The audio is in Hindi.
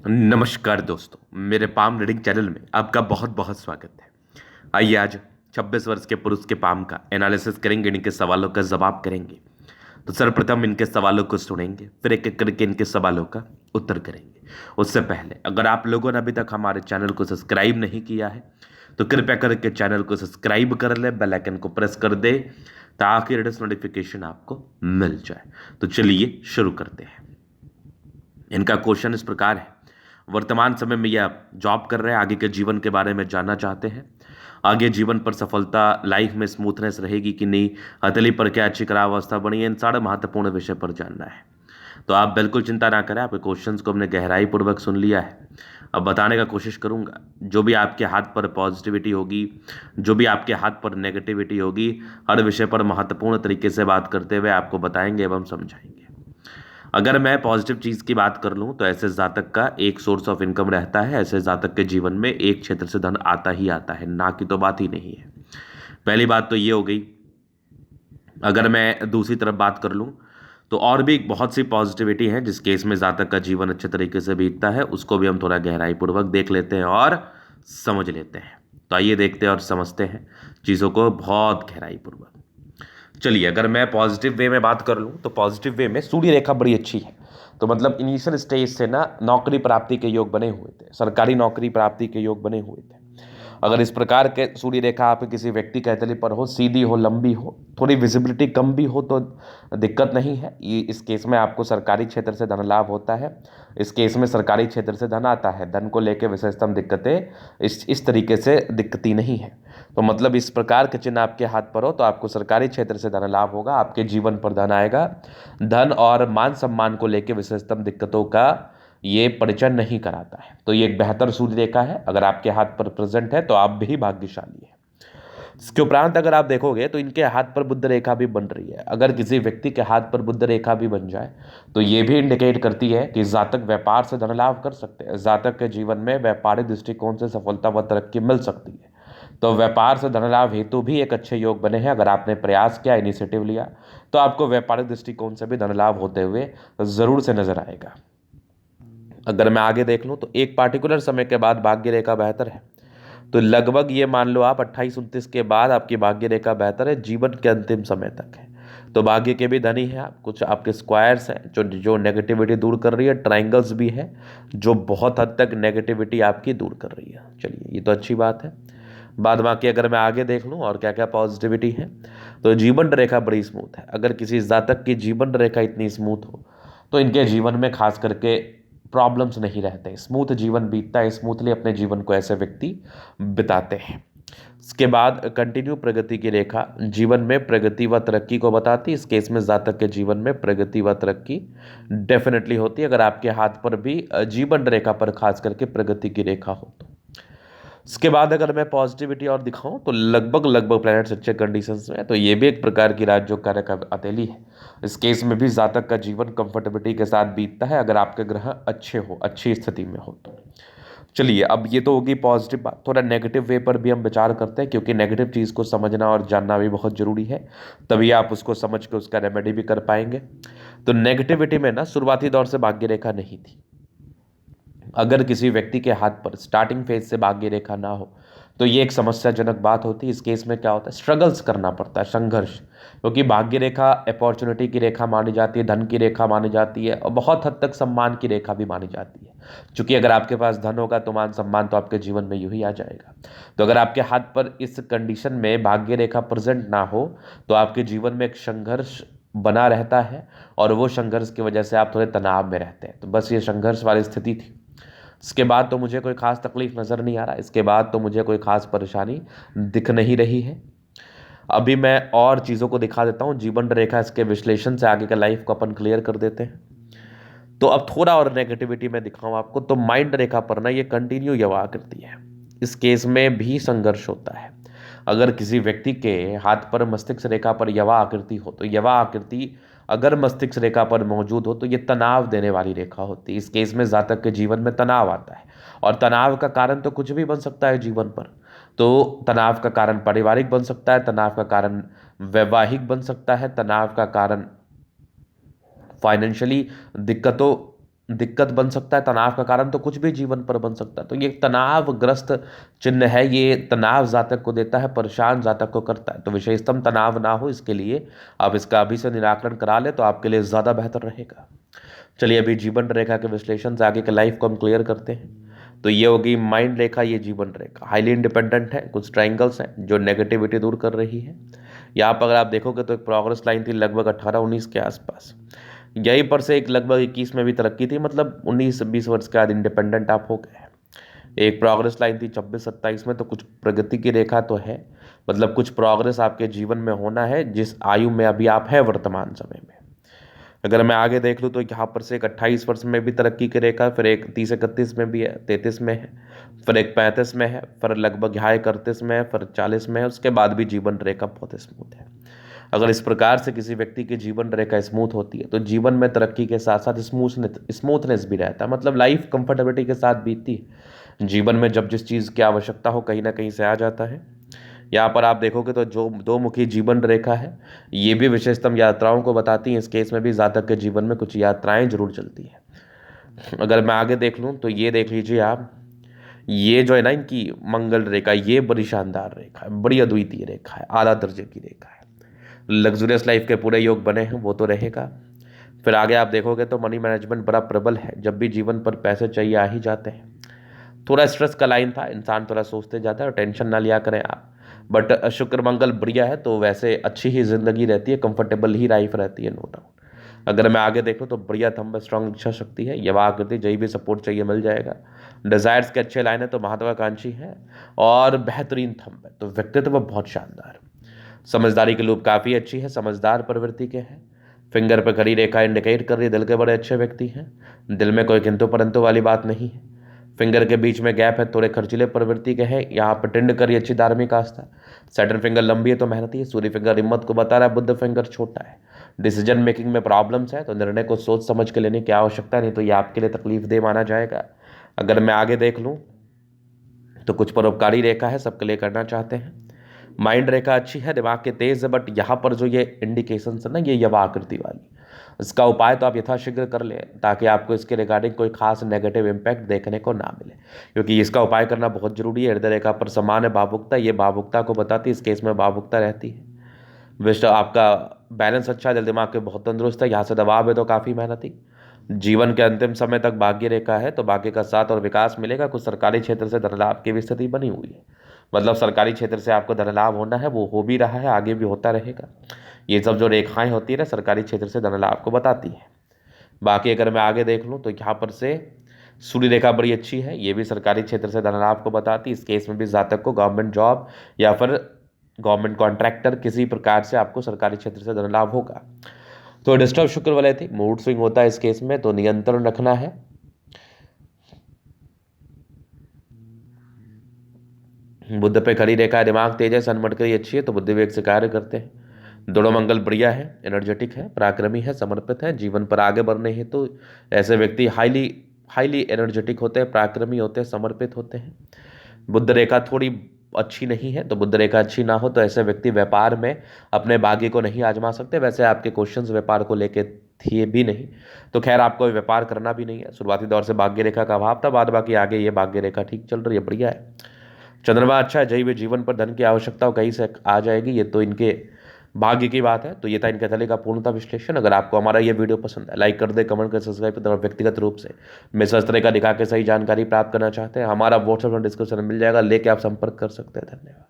नमस्कार दोस्तों, मेरे पाम रीडिंग चैनल में आपका बहुत बहुत स्वागत है। आइए आज 26 वर्ष के पुरुष के पाम का एनालिसिस करेंगे, इनके सवालों का जवाब करेंगे। तो सर्वप्रथम इनके सवालों को सुनेंगे, फिर एक एक करके इनके सवालों का उत्तर करेंगे। उससे पहले अगर आप लोगों ने अभी तक हमारे चैनल को सब्सक्राइब नहीं किया है तो कृपया करके चैनल को सब्सक्राइब कर ले, बेल आइकन को प्रेस कर दे ताकि लेटेस्ट नोटिफिकेशन आपको मिल जाए। तो चलिए शुरू करते हैं। इनका क्वेश्चन इस प्रकार है। वर्तमान समय में यह जॉब कर रहे हैं, आगे के जीवन के बारे में जानना चाहते हैं। आगे जीवन पर सफलता, लाइफ में स्मूथनेस रहेगी कि नहीं, हथेली पर क्या अच्छी खराब बनी है, इन सारे महत्वपूर्ण विषय पर जानना है। तो आप बिल्कुल चिंता ना करें, आपके क्वेश्चंस को हमने गहराई पूर्वक सुन लिया है। अब बताने का कोशिश करूंगा। जो भी आपके हाथ पर पॉजिटिविटी होगी, जो भी आपके हाथ पर नेगेटिविटी होगी, हर विषय पर महत्वपूर्ण तरीके से बात करते हुए आपको बताएंगे एवं समझाएंगे। अगर मैं पॉजिटिव चीज़ की बात कर लूँ तो ऐसे जातक का एक सोर्स ऑफ इनकम रहता है। ऐसे जातक के जीवन में एक क्षेत्र से धन आता ही आता है, ना की तो बात ही नहीं है। पहली बात तो ये हो गई। अगर मैं दूसरी तरफ बात कर लूँ तो और भी बहुत सी पॉजिटिविटी है जिस केस में जातक का जीवन अच्छे तरीके से बीतता है, उसको भी हम थोड़ा गहराई पूर्वक देख लेते हैं और समझ लेते हैं। तो आइए देखते हैं और समझते हैं चीज़ों को बहुत गहराई पूर्वक। चलिए, अगर मैं पॉजिटिव वे में बात कर लूँ तो पॉजिटिव वे में सूर्य रेखा बड़ी अच्छी है। तो मतलब इनिशियल स्टेज से ना नौकरी प्राप्ति के योग बने हुए थे, सरकारी नौकरी प्राप्ति के योग बने हुए थे। अगर इस प्रकार के सूर्य रेखा आपके किसी व्यक्ति के हथेली पर हो, सीधी हो, लंबी हो, थोड़ी विजिबिलिटी कम भी हो तो दिक्कत नहीं है। ये इस केस में आपको सरकारी क्षेत्र से धन लाभ होता है। इस केस में सरकारी क्षेत्र से धन आता है। धन को लेकर विशेषतम दिक्कतें इस तरीके से दिक्कती नहीं है। तो मतलब इस प्रकार के चिन्ह आपके हाथ पर हो तो आपको सरकारी क्षेत्र से धन लाभ होगा, आपके जीवन पर धन आएगा। धन और मान सम्मान को लेकर विशेषतम दिक्कतों का ये परिचय नहीं कराता है। तो ये एक बेहतर सूर्य रेखा है। अगर आपके हाथ पर प्रेजेंट है तो आप भी भाग्यशाली है। इसके उपरांत अगर आप देखोगे तो इनके हाथ पर बुध रेखा भी बन रही है। अगर किसी व्यक्ति के हाथ पर बुध रेखा भी बन जाए तो ये भी इंडिकेट करती है कि जातक व्यापार से धन लाभ कर सकते हैं। जातक के जीवन में व्यापारिक दृष्टिकोण से सफलता व तरक्की मिल सकती है। तो व्यापार से धन लाभ हेतु भी एक अच्छे योग बने हैं। अगर आपने प्रयास किया, इनिशिएटिव लिया, तो आपको व्यापारिक दृष्टिकोण से भी धन लाभ होते हुए जरूर से नजर आएगा। अगर मैं आगे देख लूँ तो एक पार्टिकुलर समय के बाद भाग्य रेखा बेहतर है। तो लगभग ये मान लो आप 28-29 के बाद आपकी भाग्य रेखा बेहतर है, जीवन के अंतिम समय तक है। तो भाग्य के भी धनी हैं आप। कुछ आपके स्क्वायर्स हैं जो जो नेगेटिविटी दूर कर रही है, ट्राइंगल्स भी है जो बहुत हद तक नेगेटिविटी आपकी दूर कर रही है। चलिए, ये तो अच्छी बात है। बाद बाकी अगर मैं आगे देख लूँ और क्या क्या पॉजिटिविटी है तो जीवन रेखा बड़ी स्मूथ है। अगर किसी जातक की जीवन रेखा इतनी स्मूथ हो तो इनके जीवन में खास करके प्रॉब्लम्स नहीं रहते, स्मूथ जीवन बीतता है। स्मूथली अपने जीवन को ऐसे व्यक्ति बिताते हैं। इसके बाद कंटिन्यू प्रगति की रेखा जीवन में प्रगति व तरक्की को बताती है। इस केस में जातक के जीवन में प्रगति व तरक्की डेफिनेटली होती है अगर आपके हाथ पर भी जीवन रेखा पर खास करके प्रगति की रेखा हो तो। इसके बाद अगर मैं पॉजिटिविटी और दिखाऊं तो लगभग लगभग प्लैनेट्स अच्छे कंडीशंस में है। तो ये भी एक प्रकार की राजयोग कार्य का हथेली है। इस केस में भी जातक का जीवन कंफर्टेबिलिटी के साथ बीतता है अगर आपके ग्रह अच्छे हो, अच्छी स्थिति में हो तो। चलिए, अब ये तो होगी पॉजिटिव बात। थोड़ा नेगेटिव वे पर भी हम विचार करते हैं क्योंकि नेगेटिव चीज़ को समझना और जानना भी बहुत जरूरी है, तभी आप उसको समझ के उसका रेमेडी भी कर पाएंगे। तो नेगेटिविटी में ना शुरुआती दौर से भाग्य रेखा नहीं थी। अगर किसी व्यक्ति के हाथ पर स्टार्टिंग फेज से भाग्य रेखा ना हो तो ये एक समस्याजनक बात होती है। इस केस में क्या होता है, स्ट्रगल्स करना पड़ता है, संघर्ष। क्योंकि भाग्य रेखा अपॉर्चुनिटी की रेखा मानी जाती है, धन की रेखा मानी जाती है और बहुत हद तक सम्मान की रेखा भी मानी जाती है। क्योंकि अगर आपके पास धन होगा तो मान सम्मान तो आपके जीवन में यूं ही आ जाएगा। तो अगर आपके हाथ पर इस कंडीशन में भाग्य रेखा प्रेजेंट ना हो तो आपके जीवन में एक संघर्ष बना रहता है और वो संघर्ष की वजह से आप थोड़े तनाव में रहते हैं। तो बस ये संघर्ष वाली स्थिति थी। इसके बाद तो मुझे कोई खास तकलीफ नज़र नहीं आ रहा, इसके बाद तो मुझे कोई खास परेशानी दिख नहीं रही है। अभी मैं और चीज़ों को दिखा देता हूँ जीवन रेखा, इसके विश्लेषण से आगे का लाइफ को अपन क्लियर कर देते हैं। तो अब थोड़ा और नेगेटिविटी में दिखाऊं आपको तो माइंड रेखा पर ना ये कंटिन्यू यवा करती है। इस केस में भी संघर्ष होता है। अगर किसी व्यक्ति के हाथ पर मस्तिष्क रेखा पर यवा आकृति हो तो यवा आकृति अगर मस्तिष्क रेखा पर मौजूद हो तो ये तनाव देने वाली रेखा होती है। इस केस में जातक के जीवन में तनाव आता है और तनाव का कारण तो कुछ भी बन सकता है जीवन पर। तो तनाव का कारण पारिवारिक बन सकता है, तनाव का कारण वैवाहिक बन सकता है, तनाव का कारण फाइनेंशियली दिक्कतों दिक्कत बन सकता है, तनाव का कारण तो कुछ भी जीवन पर बन सकता है। तो ये तनावग्रस्त चिन्ह है, ये तनाव जातक को देता है, परेशान जातक को करता है। तो विशेषतम तनाव ना हो इसके लिए आप इसका अभी से निराकरण करा ले तो आपके लिए ज़्यादा बेहतर रहेगा। चलिए अभी जीवन रेखा के विश्लेषण से आगे के लाइफ को हम क्लियर करते हैं। तो ये होगी माइंड रेखा, ये जीवन रेखा हाईली इंडिपेंडेंट है, कुछ ट्रायंगल्स हैं जो नेगेटिविटी दूर कर रही है। यहाँ पर अगर आप देखोगे तो एक प्रोग्रेस लाइन थी लगभग 18-19 के आसपास, यहीं पर से एक लगभग 21 में भी तरक्की थी, मतलब 19-20 वर्ष के बाद इंडिपेंडेंट आप हो गए। एक प्रोग्रेस लाइन थी 26-27 में, तो कुछ प्रगति की रेखा तो है, मतलब कुछ प्रोग्रेस आपके जीवन में होना है जिस आयु में अभी आप है वर्तमान समय में। अगर मैं आगे देख लूँ तो यहाँ पर से एक 28 वर्ष में भी तरक्की की रेखा, फिर एक 30-31 में भी है, 33 में है, फिर एक 35 में है, फिर लगभग यहाँ 31 में है, फिर 40 में है। उसके बाद भी जीवन रेखा बहुत स्मूथ है। अगर इस प्रकार से किसी व्यक्ति की जीवन रेखा स्मूथ होती है तो जीवन में तरक्की के साथ साथ स्मूथनेस भी रहता है, मतलब लाइफ कंफर्टेबिलिटी के साथ बीतती है। जीवन में जब जिस चीज़ की आवश्यकता हो कहीं ना कहीं से आ जाता है। यहाँ पर आप देखोगे तो जो दो मुखी जीवन रेखा है ये भी विशेषतम यात्राओं को बताती है। इस केस में भी जातक के जीवन में कुछ यात्राएं जरूर चलती है। अगर मैं आगे देख लूँ तो ये देख लीजिए आप, ये जो है ना इनकी मंगल रेखा, ये बड़ी शानदार रेखा है, बड़ी अद्वितीय रेखा है, आला दर्जे की रेखा है। लग्जरियस लाइफ के पूरे योग बने हैं वो तो रहेगा। फिर आगे आप देखोगे तो मनी मैनेजमेंट बड़ा प्रबल है, जब भी जीवन पर पैसे चाहिए आ ही जाते हैं। थोड़ा स्ट्रेस का लाइन था, इंसान थोड़ा सोचते जाता है और टेंशन ना लिया करें आप। बट शुक्र मंगल बढ़िया है तो वैसे अच्छी ही जिंदगी रहती है, कंफर्टेबल ही लाइफ रहती है, नो डाउट। अगर मैं आगे देखूँ तो बढ़िया थंब, स्ट्रांग इच्छा शक्ति है, यवा आकृति, जही भी सपोर्ट चाहिए मिल जाएगा। डिजायर्स के अच्छे लाइन है तो महत्वाकांक्षी है और बेहतरीन थंब है, तो व्यक्तित्व बहुत शानदार। समझदारी की लूप काफ़ी अच्छी है, समझदार प्रवृत्ति के हैं। फिंगर पर खड़ी रेखा इंडिकेट कर रही है दिल के बड़े अच्छे व्यक्ति हैं, दिल में कोई किंतु परंतु वाली बात नहीं है। फिंगर के बीच में गैप है, थोड़े खर्चीले प्रवृत्ति के हैं। यहाँ पर टिंड करी अच्छी धार्मिक आस्था। सैटर्न फिंगर लंबी है तो मेहनती है। सूर्य फिंगर हिम्मत को बता रहा है, बुद्ध फिंगर छोटा है। डिसीजन मेकिंग में प्रॉब्लम्स है तो निर्णय को सोच समझ के लेने की आवश्यकता, नहीं तो ये आपके लिए तकलीफ दे माना जाएगा। अगर मैं आगे देख लूँ तो कुछ परोपकारी रेखा है, सबके लिए करना चाहते हैं। माइंड रेखा अच्छी है, दिमाग के तेज है, बट यहाँ पर जो ये इंडिकेशन है ना, ये यवा आकृति वाली, इसका उपाय तो आप यथाशीघ्र कर लें ताकि आपको इसके रिगार्डिंग कोई खास नेगेटिव इम्पैक्ट देखने को ना मिले, क्योंकि इसका उपाय करना बहुत जरूरी है। हृदय रेखा पर समान है भावुकता, ये भावुकता को बताती है, इस केस में भावुकता रहती है। विश्व आपका बैलेंस अच्छा है, दिल दिमाग के बहुत तंदुरुस्त है। यहाँ से दबाव है तो काफ़ी मेहनती। जीवन के अंतिम समय तक भाग्य रेखा है तो भाग्य का साथ और विकास मिलेगा। कुछ सरकारी क्षेत्र से धन लाभ की भी स्थिति बनी हुई है, मतलब सरकारी क्षेत्र से आपको धन लाभ होना है, वो हो भी रहा है, आगे भी होता रहेगा। ये सब जो रेखाएं होती है ना सरकारी क्षेत्र से धन लाभ को बताती है। बाकी अगर मैं आगे देख लूँ तो यहाँ पर से सूर्य रेखा बड़ी अच्छी है, ये भी सरकारी क्षेत्र से धन लाभ को बताती है। इस केस में भी जातक को गवर्नमेंट जॉब या फिर गवर्नमेंट कॉन्ट्रैक्टर किसी प्रकार से आपको सरकारी क्षेत्र से धन लाभ होगा। तो डिस्टर्ब शुक्र वाले थे, मूड स्विंग होता है इस केस में, तो नियंत्रण रखना है। बुद्ध पे खड़ी रेखा है, दिमाग तेज है, सन्मटकरी अच्छी है तो बुद्धि वेग से कार्य करते हैं। दोनों मंगल बढ़िया है, एनर्जेटिक है, पराक्रमी है, समर्पित है। जीवन पर आगे बढ़ने हैं तो ऐसे व्यक्ति हाईली हाईली एनर्जेटिक होते हैं, पराक्रमी होते हैं, समर्पित होते हैं। बुद्ध रेखा थोड़ी अच्छी नहीं है, तो बुद्ध रेखा अच्छी ना हो तो ऐसे व्यक्ति व्यापार में अपने भाग्य को नहीं आजमा सकते। वैसे आपके क्वेश्चंस व्यापार को लेके थे भी नहीं, तो खैर आपको व्यापार करना भी नहीं है। शुरुआती दौर से भाग्य रेखा का अभाव था, बाद बाकी आगे ये भाग्य रेखा ठीक चल रही है, बढ़िया है। चंद्रमा अच्छा है, जही भी जीवन पर धन की आवश्यकता हो कहीं से आ जाएगी, ये तो इनके भाग्य की बात है। तो ये था इनके थैले का पूर्णतः विश्लेषण। अगर आपको हमारा ये वीडियो पसंद है, लाइक कर दे, कमेंट कर, सब्सक्राइब कर। व्यक्तिगत रूप से मैं इस तरह का दिखा के सही जानकारी प्राप्त करना चाहते हैं, हमारा व्हाट्सएप डिस्क्रिप्शन में मिल जाएगा, लेके आप संपर्क कर सकते हैं। धन्यवाद।